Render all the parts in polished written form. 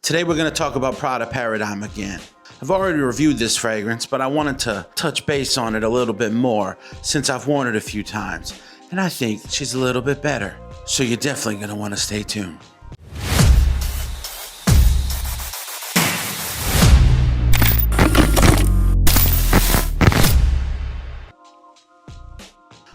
Today we're going to talk about Prada Paradigm again. I've already reviewed this fragrance, but I wanted to touch base on it a little bit more since I've worn it a few times, and I think she's a little bit better. So you're definitely going to want to stay tuned.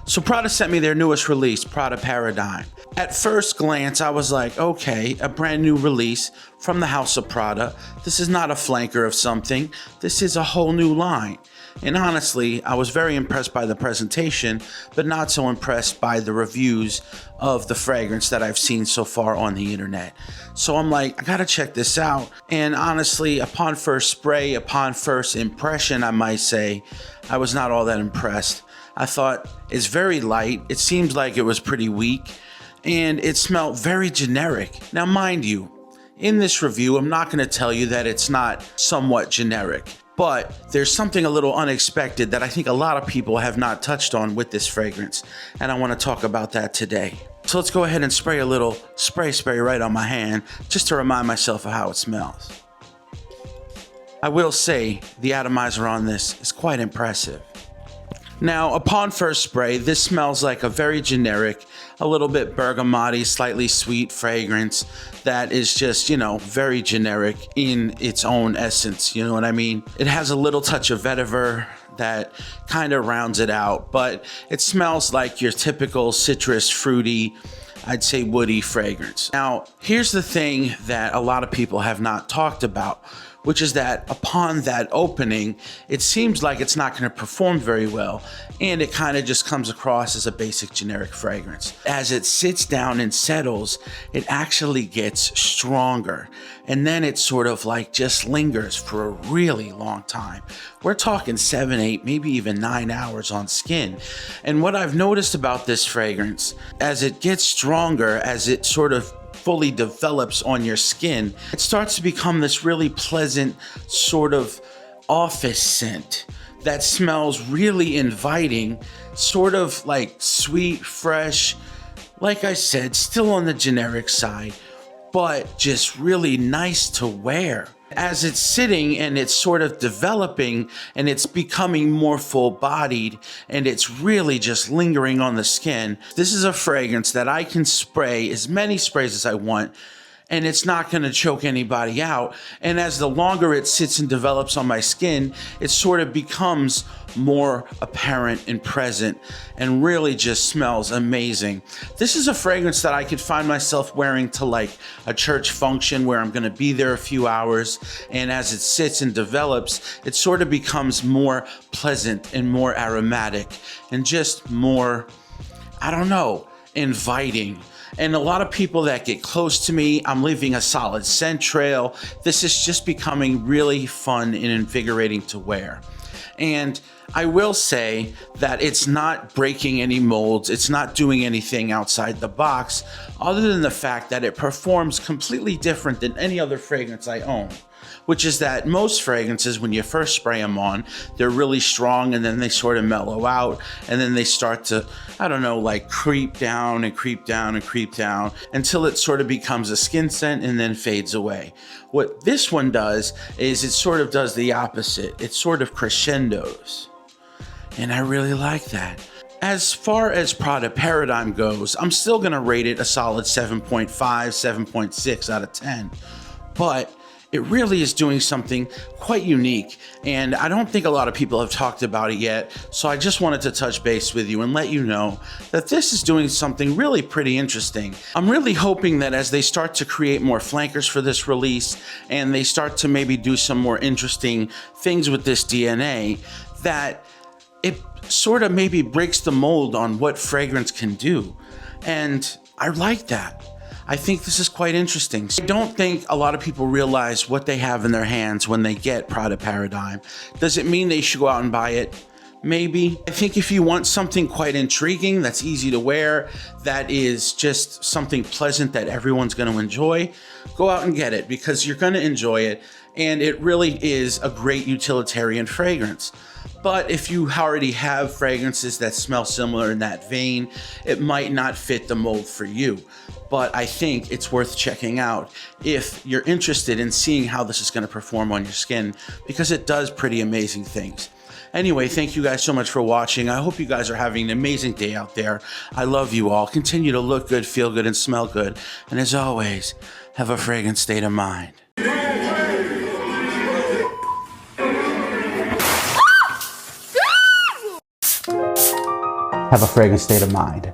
So Prada sent me their newest release, Prada Paradigm. At first glance, I was like, okay, a brand new release from the house of Prada. This is not a flanker of something. This is a whole new line. And honestly, I was very impressed by the presentation, but not so impressed by the reviews of the fragrance that I've seen so far on the internet. So I'm like, I gotta check this out. And honestly, upon first spray, upon first impression, I might say, I was not all that impressed. I thought it's very light. It seems like it was pretty weak, and it smelled very generic. Now, mind you, in this review, I'm not going to tell you that it's not somewhat generic, but there's something a little unexpected that I think a lot of people have not touched on with this fragrance, and I want to talk about that today. So let's go ahead and spray a little spray right on my hand just to remind myself of how it smells. I will say the atomizer on this is quite impressive. Now, upon first spray, this smells like a very generic, a little bit bergamot-y, slightly sweet fragrance that is just, very generic in its own essence, you know what I mean? It has a little touch of vetiver that kind of rounds it out, but it smells like your typical citrus, fruity, I'd say woody fragrance. Now, here's the thing that a lot of people have not talked about, which is that upon that opening, it seems like it's not going to perform very well, and it kind of just comes across as a basic generic fragrance. As it sits down and settles, it actually gets stronger, and then it sort of like just lingers for a really long time. We're talking 7, 8, maybe even 9 hours on skin. And what I've noticed about this fragrance, as it gets stronger, as it sort of fully develops on your skin, it starts to become this really pleasant sort of office scent that smells really inviting, sort of like sweet, fresh, like I said, still on the generic side, but just really nice to wear. As it's sitting and it's sort of developing and it's becoming more full-bodied and it's really just lingering on the skin, this is a fragrance that I can spray as many sprays as I want, and it's not going to choke anybody out. And as the longer it sits and develops on my skin, it sort of becomes more apparent and present and really just smells amazing. This is a fragrance that I could find myself wearing to like a church function where I'm going to be there a few hours, and as it sits and develops, it sort of becomes more pleasant and more aromatic and just more, inviting. And a lot of people that get close to me, I'm leaving a solid scent trail. This is just becoming really fun and invigorating to wear. And I will say that it's not breaking any molds. It's not doing anything outside the box, other than the fact that it performs completely different than any other fragrance I own, which is that most fragrances, when you first spray them on, they're really strong, and then they sort of mellow out, and then they start to, creep down and creep down and creep down until it sort of becomes a skin scent and then fades away. What this one does is it sort of does the opposite. It sort of crescendos, and I really like that. As far as Prada Paradigm goes, I'm still gonna rate it a solid 7.5, 7.6 out of 10, but it really is doing something quite unique, and I don't think a lot of people have talked about it yet, so I just wanted to touch base with you and let you know that this is doing something really pretty interesting. I'm really hoping that as they start to create more flankers for this release, and they start to maybe do some more interesting things with this DNA, that it sort of maybe breaks the mold on what fragrance can do, and I like that. I think this is quite interesting. I don't think a lot of people realize what they have in their hands when they get Prada Paradigm. Does it mean they should go out and buy it? maybe. I think if you want something quite intriguing, that's easy to wear, that is just something pleasant that everyone's going to enjoy, go out and get it, because you're going to enjoy it, and it really is a great utilitarian fragrance. But if you already have fragrances that smell similar in that vein, it might not fit the mold for you. But I think it's worth checking out if you're interested in seeing how this is going to perform on your skin, because it does pretty amazing things. Anyway, thank you guys so much for watching. I hope you guys are having an amazing day out there. I love you all. Continue to look good, feel good, and smell good. And as always, have a fragrant state of mind. Have a fragrant state of mind.